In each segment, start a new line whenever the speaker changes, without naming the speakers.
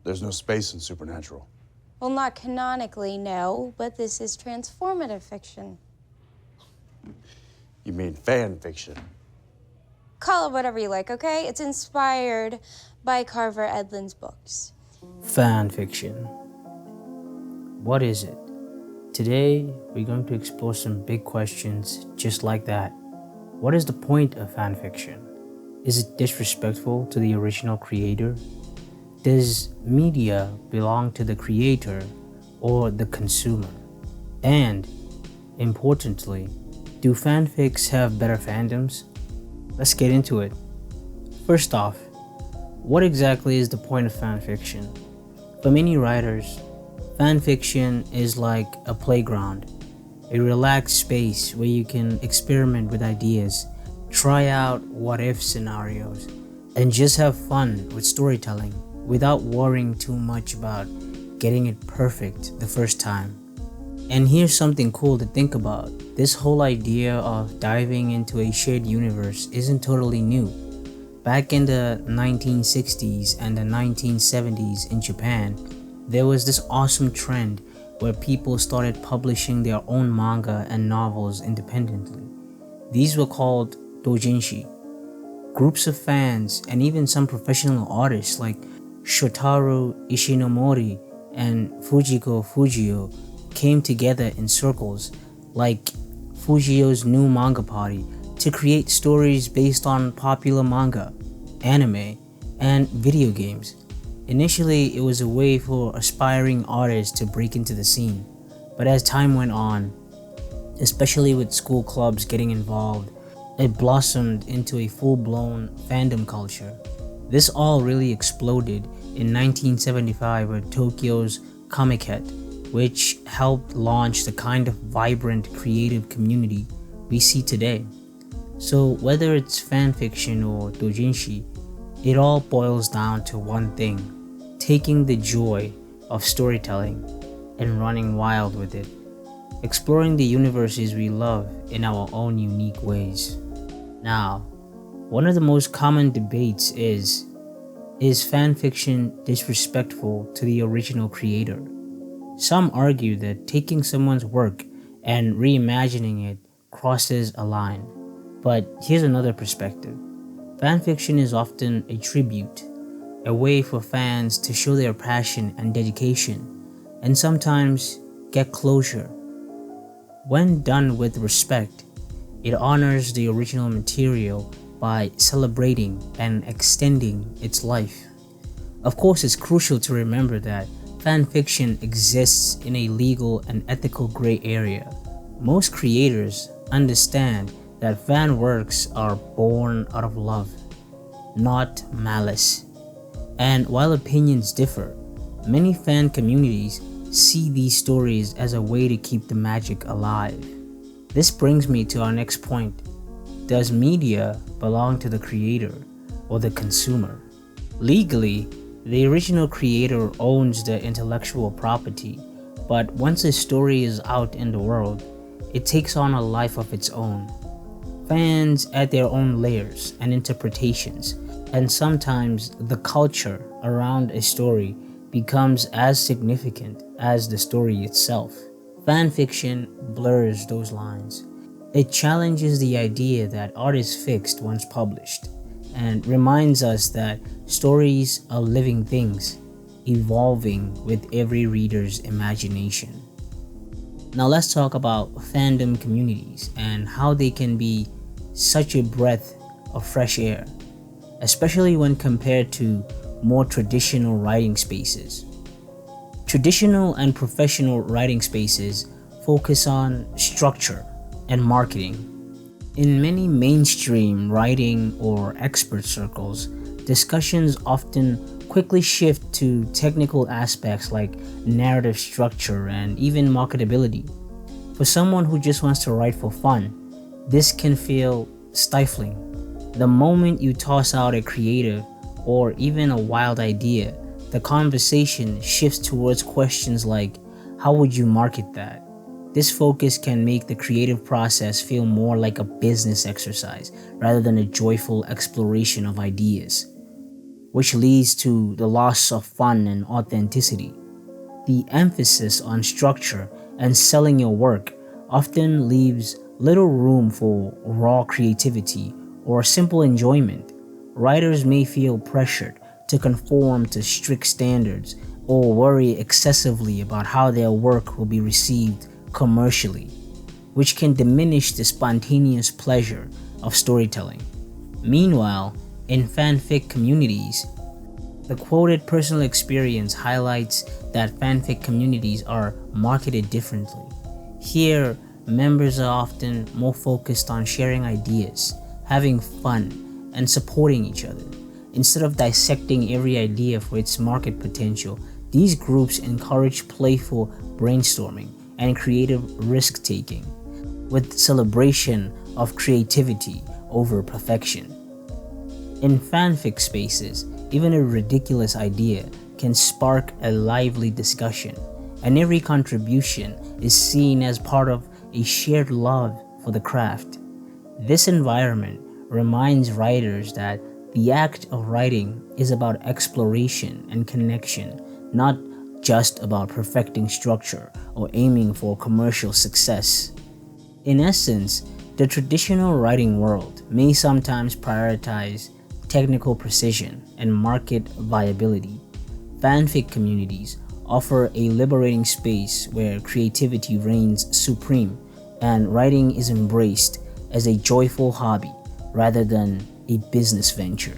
There's no space in supernatural.
Well, not canonically, no, but this is transformative fiction.
You mean fan fiction?
Call it whatever you like, okay? It's inspired by Carver Edlund's books.
Fanfiction. What is it? Today, we're going to explore some big questions just like that. What is the point of fanfiction? Is it disrespectful to the original creator? Does media belong to the creator or the consumer? And, importantly, do fanfics have better fandoms? Let's get into it. First off, what exactly is the point of fanfiction? For many writers, fanfiction is like a playground, a relaxed space where you can experiment with ideas, try out what-if scenarios, and just have fun with storytelling without worrying too much about getting it perfect the first time. And here's something cool to think about. This whole idea of diving into a shared universe isn't totally new. Back in the 1960s and the 1970s in Japan, there was this awesome trend where people started publishing their own manga and novels independently. These were called Doujinshi. Groups of fans and even some professional artists like Shotaro Ishinomori and Fujiko Fujio came together in circles like Fujio's new manga party to create stories based on popular manga, anime, and video games. Initially, it was a way for aspiring artists to break into the scene, but as time went on, especially with school clubs getting involved, it blossomed into a full-blown fandom culture. This all really exploded in 1975 with Tokyo's Comiket, which helped launch the kind of vibrant creative community we see today. So whether it's fanfiction or doujinshi, it all boils down to one thing: taking the joy of storytelling and running wild with it, exploring the universes we love in our own unique ways. Now, one of the most common debates is fanfiction disrespectful to the original creator? Some argue that taking someone's work and reimagining it crosses a line. But here's another perspective. Fanfiction is often a tribute, a way for fans to show their passion and dedication, and sometimes get closure. When done with respect, it honors the original material by celebrating and extending its life. Of course, it's crucial to remember that fanfiction exists in a legal and ethical gray area. Most creators understand that fan works are born out of love, not malice. And while opinions differ, many fan communities see these stories as a way to keep the magic alive. This brings me to our next point. Does media belong to the creator or the consumer? Legally, the original creator owns the intellectual property, but once a story is out in the world, it takes on a life of its own. Fans add their own layers and interpretations, and sometimes the culture around a story becomes as significant as the story itself. Fanfiction blurs those lines. It challenges the idea that art is fixed once published, and reminds us that stories are living things, evolving with every reader's imagination. Now let's talk about fandom communities and how they can be such a breath of fresh air, especially when compared to more traditional writing spaces. Traditional and professional writing spaces focus on structure and marketing. In many mainstream writing or expert circles, discussions often quickly shift to technical aspects like narrative structure and even marketability. For someone who just wants to write for fun, this can feel stifling. The moment you toss out a creative or even a wild idea, the conversation shifts towards questions like, how would you market that? This focus can make the creative process feel more like a business exercise rather than a joyful exploration of ideas. which leads to the loss of fun and authenticity. The emphasis on structure and selling your work often leaves little room for raw creativity or simple enjoyment. Writers may feel pressured to conform to strict standards or worry excessively about how their work will be received commercially, which can diminish the spontaneous pleasure of storytelling. Meanwhile, in fanfic communities, the quoted personal experience highlights that fanfic communities are marketed differently. Here, members are often more focused on sharing ideas, having fun, and supporting each other. Instead of dissecting every idea for its market potential, these groups encourage playful brainstorming and creative risk-taking, with celebration of creativity over perfection. In fanfic spaces, even a ridiculous idea can spark a lively discussion, and every contribution is seen as part of a shared love for the craft. This environment reminds writers that the act of writing is about exploration and connection, not just about perfecting structure or aiming for commercial success. In essence, the traditional writing world may sometimes prioritize technical precision and market viability. Fanfic communities offer a liberating space where creativity reigns supreme and writing is embraced as a joyful hobby rather than a business venture.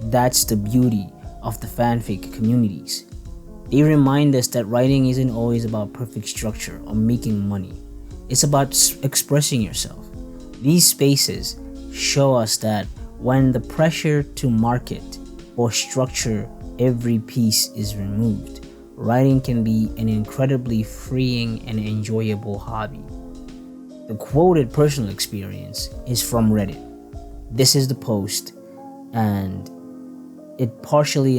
That's the beauty of the fanfic communities. They remind us that writing isn't always about perfect structure or making money. It's about expressing yourself. These spaces show us that when the pressure to market or structure every piece is removed, writing can be an incredibly freeing and enjoyable hobby. The quoted personal experience is from Reddit. This is the post, and it partially